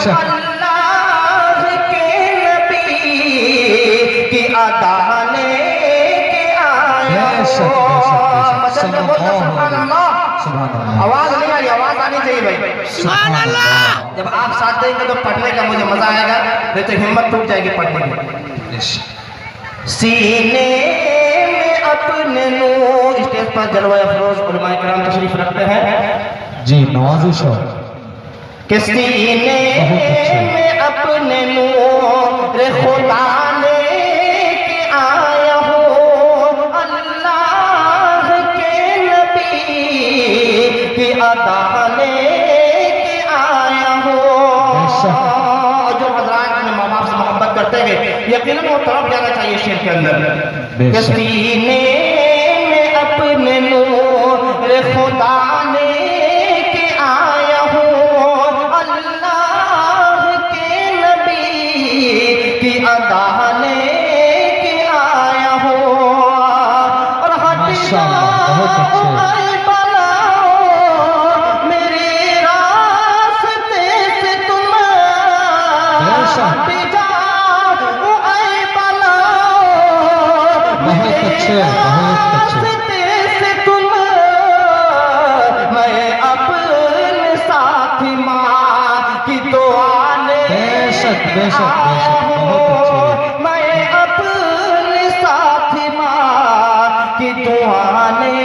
اللہ کے نبی کی ادا لے کے آیا ہو۔ آواز نہیں آئی، آواز آنی چاہیے بھائی۔ سبحان اللہ۔ جب آپ ساتھ دیں گے تو پڑھنے کا مجھے مزہ آئے گا، نہیں تو ہمت ٹوٹ جائے گی پڑھنے کی۔ سینے میں اپنے نور، اسٹیج پر جلوہ افروز علماء کرام تشریف رکھتے ہیں جی، نوازش ہو کہ سینے میں اپنے نور خدا لے کے آیا ہو، اللہ کے نبی کی ادا لے کے آیا ہو۔ جو حضرات اپنے ماں باپ سے محبت کرتے ہیں یقیناً وہ طرف جانا چاہیے شعر کے اندر کہ سینے میں اپنے نور خدا لے کے آیا ہو، اللہ کے نبی کی ادا لے کے آیا ہو۔ اور اے بلاؤ میرے راستے سے تم ہٹ جاؤ، اے بلاؤ میرے راستے سے تم، میں اپنے ساتھی ماں کی دعا لے آیا ہوں، میں اپنے ساتھی ماں کی دعا لے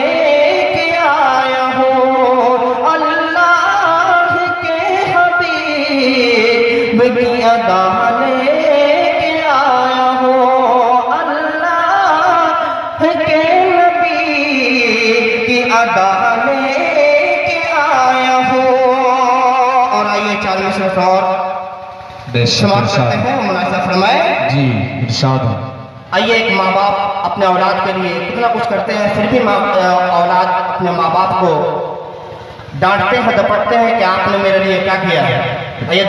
کے آیا ہوں، اللہ کے حبیب کی ادا لے کے آیا ہوں، اللہ کے نبی کی ادا لے کے آیا ہوں۔ اور آئیے 4 مصرع اور شمار کرتے ہیں، ملاحظہ فرمائے جی، ارشاد ہو۔ آئیے، ایک ماں باپ اپنے اولاد کے لیے کتنا کچھ کرتے ہیں، پھر بھی اولاد اپنے ماں باپ کو ڈانٹتے ہیں، دپٹتے ہیں کہ آپ نے میرے لیے کیا کیا ہے۔ آئیے